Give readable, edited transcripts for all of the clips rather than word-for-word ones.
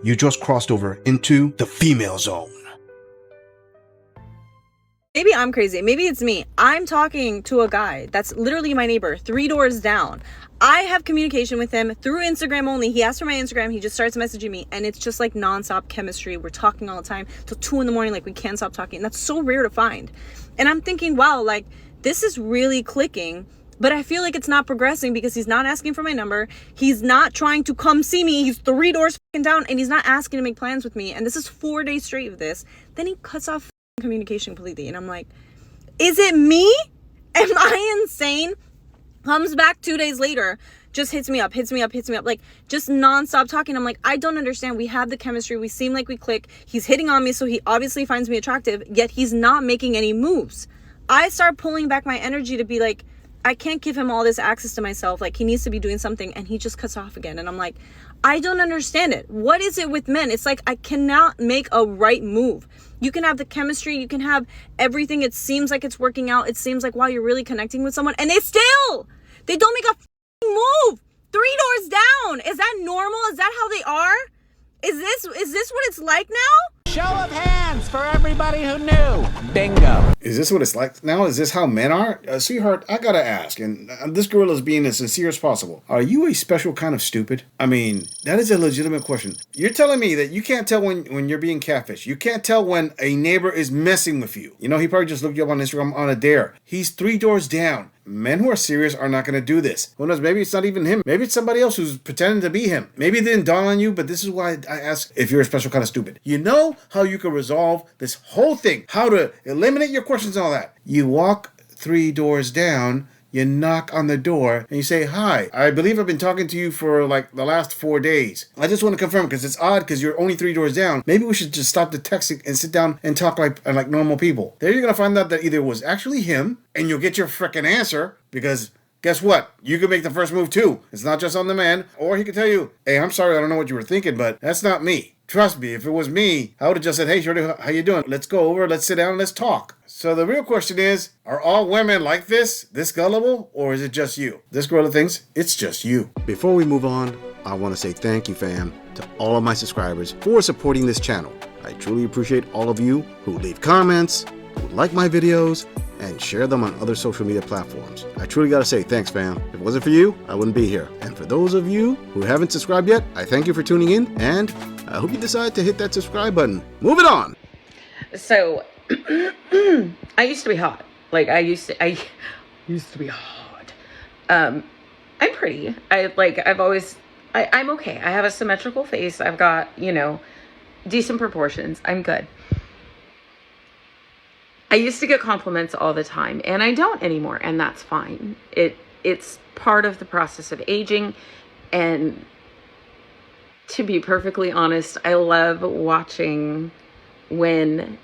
You just crossed over into the female zone. Maybe I'm crazy. Maybe it's me. I'm talking to a guy that's literally my neighbor, 3 doors down. I have communication with him through Instagram only. He asks for my Instagram. He just starts messaging me. And it's just like nonstop chemistry. We're talking all the time till 2 a.m. Like we can't stop talking. And that's so rare to find. And I'm thinking, wow, like this is really clicking. But I feel like it's not progressing because he's not asking for my number. He's not trying to come see me. He's 3 doors down and he's not asking to make plans with me. And this is 4 days straight of this. Then he cuts off communication completely. And I'm like, is it me? Am I insane? Comes back 2 days later, just hits me up, like just nonstop talking. I'm like, I don't understand. We have the chemistry. We seem like we click. He's hitting on me, so he obviously finds me attractive, yet he's not making any moves. I start pulling back my energy to be like, I can't give him all this access to myself. Like he needs to be doing something, and he just cuts off again. And I'm like, I don't understand it. What is it with men? It's like I cannot make a right move. You can have the chemistry, you can have everything. It seems like it's working out. It seems like, wow, you're really connecting with someone, and they don't make a move. 3 doors down. Is that normal? Is that how they are? Is this what it's like now? Show of hands for everybody who knew. Bingo. Is this what it's like now? Is this how men are? Sweetheart, I gotta ask, and this girl is being as sincere as possible. Are you a special kind of stupid? I mean, that is a legitimate question. You're telling me that you can't tell when you're being catfished. You can't tell when a neighbor is messing with you. You know, he probably just looked you up on Instagram on a dare. He's 3 doors down. Men who are serious are not going to do this. Who knows? Maybe it's not even him. Maybe it's somebody else who's pretending to be him. Maybe it didn't dawn on you, but this is why I ask if you're a special kind of stupid. You know how you can resolve this whole thing, how to eliminate your questions and all that. You walk 3 doors down, you knock on the door, and you say, hi, I believe I've been talking to you for like the last 4 days. I just want to confirm because it's odd because you're only 3 doors down. Maybe we should just stop the texting and sit down and talk like normal people. There you're going to find out that either it was actually him, and you'll get your frickin' answer because guess what? You can make the first move too. It's not just on the man. Or he could tell you, hey, I'm sorry, I don't know what you were thinking, but that's not me. Trust me, if it was me, I would have just said, hey, shorty, how you doing? Let's go over, let's sit down, let's talk. So the real question is, are all women like this gullible, or is it just you? This gorilla thinks it's just you. Before we move on, I want to say thank you, fam, to all of my subscribers for supporting this channel. I truly appreciate all of you who leave comments, who like my videos, and share them on other social media platforms. I truly gotta say thanks, fam. If it wasn't for you, I wouldn't be here. And for those of you who haven't subscribed yet, I thank you for tuning in, and I hope you decide to hit that subscribe button. Move it on! So, I used to be hot. I used to be hot. I'm pretty. I'm okay. I have a symmetrical face. I've got, decent proportions. I'm good. I used to get compliments all the time, and I don't anymore, and that's fine. It's part of the process of aging, and to be perfectly honest, I love watching when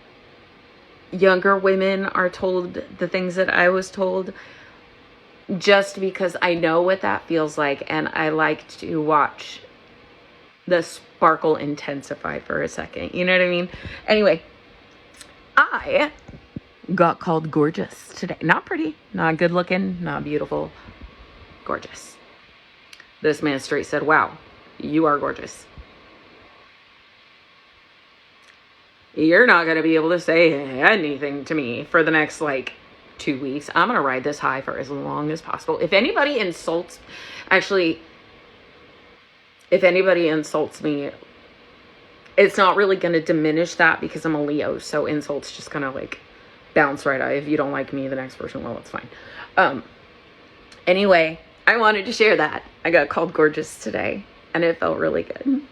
younger women are told the things that I was told, just because I know what that feels like, and I like to watch the sparkle intensify for a second. You know what I mean? Anyway, I got called gorgeous today. Not pretty, not good looking, not beautiful, gorgeous. This man straight said, wow, you are gorgeous. You're not going to be able to say anything to me for the next 2 weeks. I'm going to ride this high for as long as possible. If anybody insults me, it's not really going to diminish that because I'm a Leo. So insults just kind of bounce right out. If you don't like me, the next person will. It's fine. Anyway, I wanted to share that. I got called gorgeous today, and it felt really good.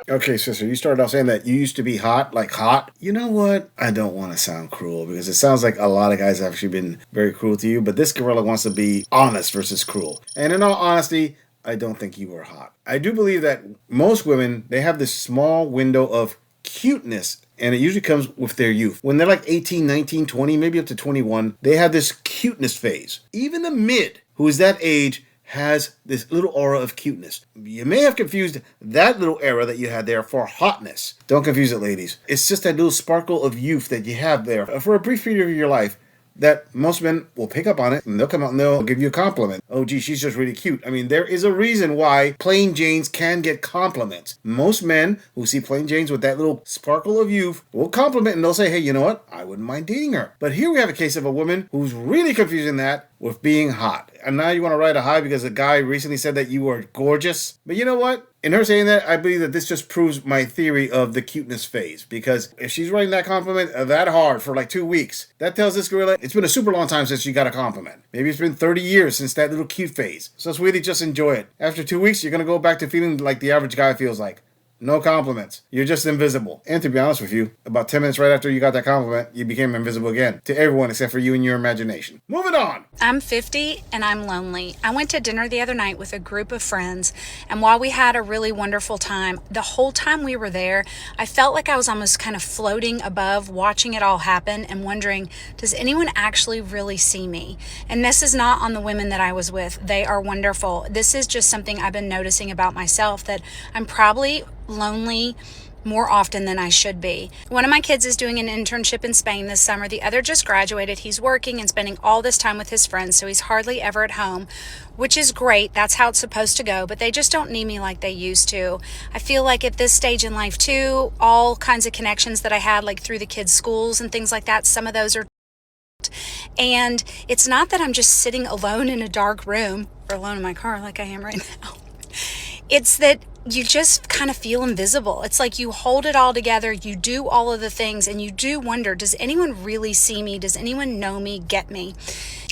Okay, sister, you started off saying that you used to be hot, like hot. You know what? I don't want to sound cruel because it sounds like a lot of guys have actually been very cruel to you, but this gorilla wants to be honest versus cruel. And in all honesty, I don't think you were hot. I do believe that most women, they have this small window of cuteness, and it usually comes with their youth. When they're 18, 19, 20, maybe up to 21, they have this cuteness phase. Even the mid, who is that age, has this little aura of cuteness. You may have confused that little era that you had there for hotness. Don't confuse it, ladies. It's just that little sparkle of youth that you have there for a brief period of your life that most men will pick up on it and they'll come out and they'll give you a compliment. Oh, gee, she's just really cute. I mean, there is a reason why plain Janes can get compliments. Most men who see plain Janes with that little sparkle of youth will compliment and they'll say, hey, you know what? I wouldn't mind dating her. But here we have a case of a woman who's really confusing that with being hot. And now you want to ride a high because a guy recently said that you are gorgeous. But you know what? In her saying that, I believe that this just proves my theory of the cuteness phase. Because if she's writing that compliment that hard for like 2 weeks, that tells this gorilla it's been a super long time since she got a compliment. Maybe it's been 30 years since that little cute phase. So sweetie, just enjoy it. After 2 weeks, you're going to go back to feeling like the average guy feels like. No compliments. You're just invisible. And to be honest with you, about 10 minutes right after you got that compliment, you became invisible again. To everyone except for you and your imagination. Moving on! I'm 50 and I'm lonely. I went to dinner the other night with a group of friends, and while we had a really wonderful time, the whole time we were there, I felt like I was almost kind of floating above, watching it all happen and wondering, does anyone actually really see me? And this is not on the women that I was with. They are wonderful. This is just something I've been noticing about myself, that I'm probably lonely more often than I should be. One of my kids is doing an internship in Spain this summer. The other just graduated. He's working and spending all this time with his friends, so he's hardly ever at home, which is great. That's how it's supposed to go, but they just don't need me like they used to. I feel like at this stage in life too, all kinds of connections that I had like through the kids' schools and things like that, some of those are, and it's not that I'm just sitting alone in a dark room or alone in my car like I am right now. It's that you just kind of feel invisible. It's like you hold it all together, you do all of the things, and you do wonder, does anyone really see me? Does anyone know me, get me?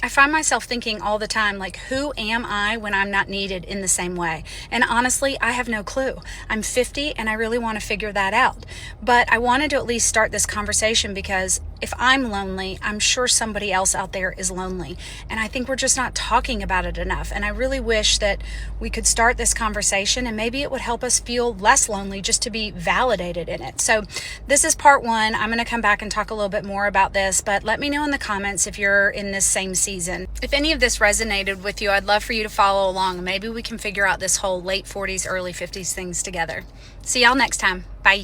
I find myself thinking all the time, like, who am I when I'm not needed in the same way? And honestly, I have no clue. I'm 50 and I really want to figure that out. But I wanted to at least start this conversation because if I'm lonely, I'm sure somebody else out there is lonely. And I think we're just not talking about it enough. And I really wish that we could start this conversation and maybe it would help us feel less lonely just to be validated in it. So this is part one. I'm going to come back and talk a little bit more about this, but let me know in the comments if you're in this same season. If any of this resonated with you, I'd love for you to follow along. Maybe we can figure out this whole late 40s, early 50s things together. See y'all next time. Bye.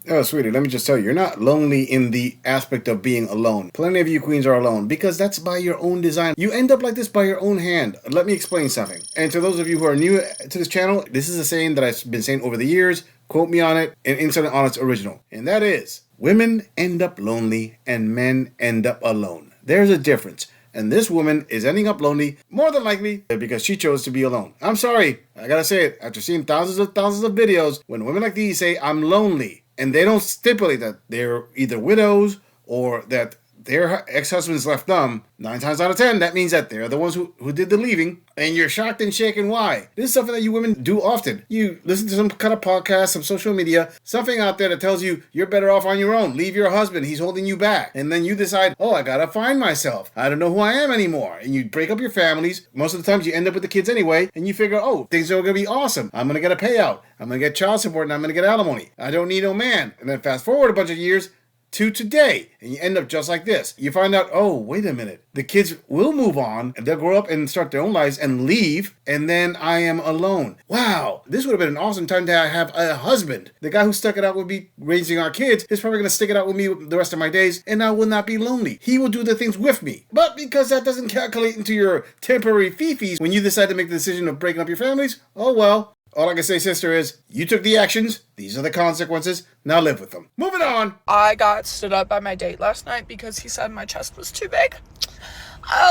Oh, sweetie, let me just tell you, you're not lonely in the aspect of being alone. Plenty of you queens are alone because that's by your own design. You end up like this by your own hand. Let me explain something. And to those of you who are new to this channel, this is a saying that I've been saying over the years. Quote me on it and insert it on its original. And that is, women end up lonely and men end up alone. There's a difference. And this woman is ending up lonely, more than likely, because she chose to be alone. I'm sorry, I gotta say it. After seeing thousands of videos, when women like these say, I'm lonely, and they don't stipulate that they're either widows or that their ex-husbands left them, 9 times out of 10, that means that they're the ones who did the leaving, and you're shocked and shaken why. This is something that you women do often. You listen to some kind of podcast, some social media, something out there that tells you you're better off on your own. Leave your husband, he's holding you back. And then you decide, oh, I gotta find myself. I don't know who I am anymore. And you break up your families. Most of the times you end up with the kids anyway, and you figure, oh, things are gonna be awesome. I'm gonna get a payout. I'm gonna get child support, and I'm gonna get alimony. I don't need no man. And then fast forward a bunch of years, to today, and you end up just like this. You find out, oh, wait a minute. The kids will move on, and they'll grow up and start their own lives and leave, and then I am alone. Wow, this would have been an awesome time to have a husband. The guy who stuck it out with me raising our kids is probably going to stick it out with me the rest of my days, and I will not be lonely. He will do the things with me. But because that doesn't calculate into your temporary fee-fees when you decide to make the decision of breaking up your families, oh well. All I can say, sister, is you took the actions. These are the consequences. Now live with them. Moving on. I got stood up by my date last night because he said my chest was too big.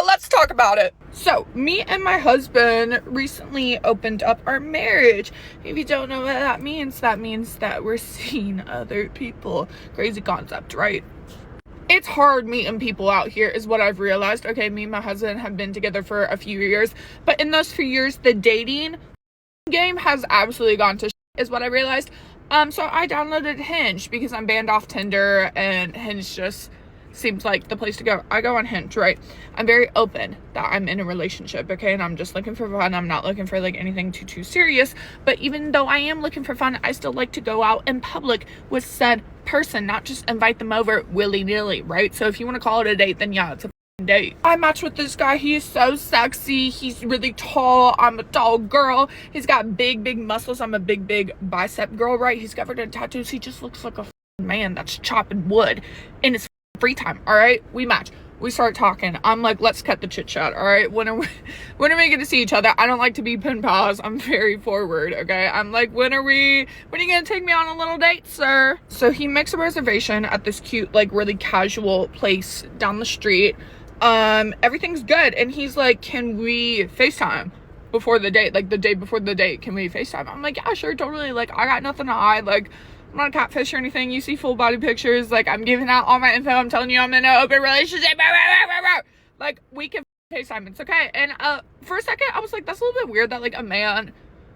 Let's talk about it. So, me and my husband recently opened up our marriage. If you don't know what that means that we're seeing other people. Crazy concept, right? It's hard meeting people out here is what I've realized. Okay, me and my husband have been together for a few years. But in those few years, the dating game has absolutely gone to shit, is what I realized. So I downloaded Hinge because I'm banned off Tinder and Hinge just seems like the place to go. I go on Hinge, right? I'm very open that I'm in a relationship, okay? And I'm just looking for fun. I'm not looking for like anything too serious. But even though I am looking for fun, I still like to go out in public with said person, not just invite them over willy-nilly, right? So if you want to call it a date, then yeah, it's a date. I match with this guy. He is so sexy. He's really tall. I'm a tall girl. He's got big muscles. I'm a big bicep girl, right? He's covered in tattoos. He just looks like a man that's chopping wood in his free time. All right, we match. We start talking. I'm like, let's cut the chit chat. All right, when are we going to see each other? I don't like to be pen pals. I'm very forward. Okay, I'm like, when are you gonna take me on a little date, sir? So he makes a reservation at this cute, like, really casual place down the street. Everything's good, and he's like, can we FaceTime before the date? Like, the day before the date, can we FaceTime? I'm like, yeah, sure, totally. Like, I got nothing to hide. Like, I'm not a catfish or anything. You see full body pictures. Like, I'm giving out all my info. I'm telling you I'm in an open relationship. Like, we can FaceTime. It's okay. And for a second, I was like, that's a little bit weird that, like, a man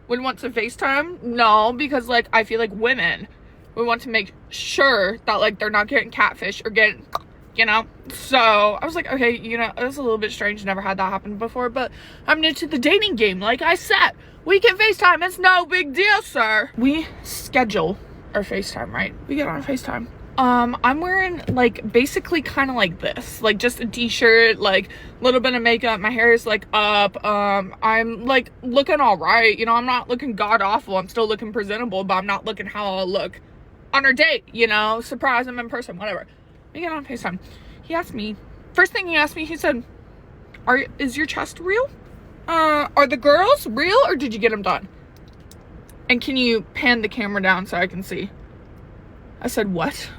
would want to FaceTime. No, because, like, I feel like women would want to make sure that, like, they're not getting catfish or getting, you know? So I was like, okay, you know, it's a little bit strange. Never had that happen before, but I'm new to the dating game. Like I said, we can FaceTime. It's no big deal, sir. We schedule our FaceTime, right? We get on FaceTime. I'm wearing, like, basically kind of like this, like, just a t-shirt, like, a little bit of makeup. My hair is, like, up. I'm, like, looking all right. You know, I'm not looking god-awful. I'm still looking presentable, but I'm not looking how I'll look on our date, you know? Surprise, I'm in person, whatever. We get on FaceTime. He asked me, first thing he asked me, he said, is your chest real? Are the girls real, or did you get them done? And can you pan the camera down so I can see? I said, what?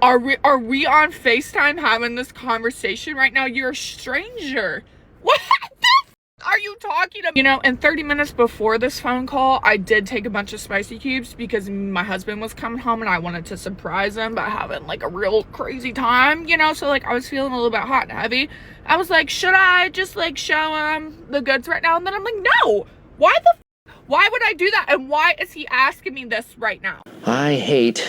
Are we on FaceTime having this conversation right now? You're a stranger. What the are you talking about? You know, and 30 minutes before this phone call, I did take a bunch of spicy cubes because my husband was coming home and I wanted to surprise him by having, like, a real crazy time, you know? So, like, I was feeling a little bit hot and heavy. I was like, should I just, like, show him the goods right now? And then I'm like, no. Why would I do that? And why is he asking me this right now? I hate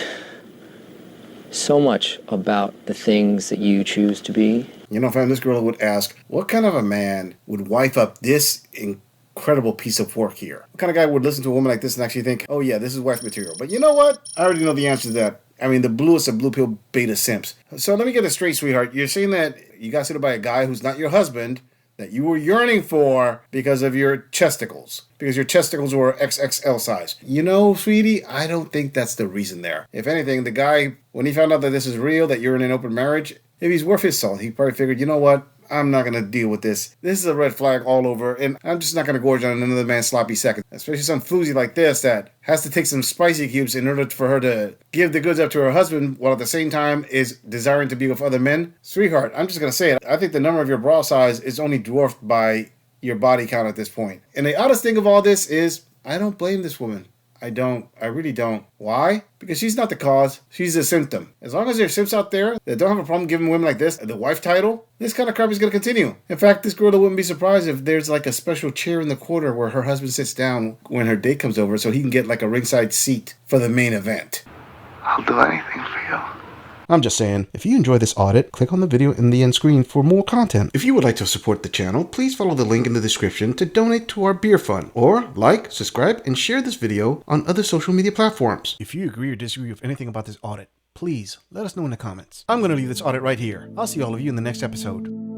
so much about the things that you choose to be. You know, fam, this girl would ask, what kind of a man would wife up this incredible piece of work here? What kind of guy would listen to a woman like this and actually think, oh yeah, this is wife material? But you know what? I already know the answer to that. I mean, the bluest of blue pill beta simps. So let me get this straight, sweetheart. You're saying that you got suited by a guy who's not your husband, that you were yearning for because of your chesticles. Because your chesticles were XXL size. You know, sweetie, I don't think that's the reason there. If anything, the guy, when he found out that this is real, that you're in an open marriage, if he's worth his salt, he probably figured, you know what? I'm not going to deal with this. This is a red flag all over, and I'm just not going to gorge on another man's sloppy second. Especially some floozy like this that has to take some spicy cubes in order for her to give the goods up to her husband, while at the same time is desiring to be with other men. Sweetheart, I'm just going to say it. I think the number of your bra size is only dwarfed by your body count at this point. And the oddest thing of all this is, I don't blame this woman. I don't. I really don't. Why? Because she's not the cause. She's a symptom. As long as there's simps out there that don't have a problem giving women like this the wife title, this kind of crap is going to continue. In fact, this girl wouldn't be surprised if there's like a special chair in the corner where her husband sits down when her date comes over so he can get like a ringside seat for the main event. I'll do anything for you. I'm just saying, if you enjoy this audit, click on the video in the end screen for more content. If you would like to support the channel, please follow the link in the description to donate to our beer fund, or like, subscribe, and share this video on other social media platforms. If you agree or disagree with anything about this audit, please let us know in the comments. I'm going to leave this audit right here. I'll see all of you in the next episode.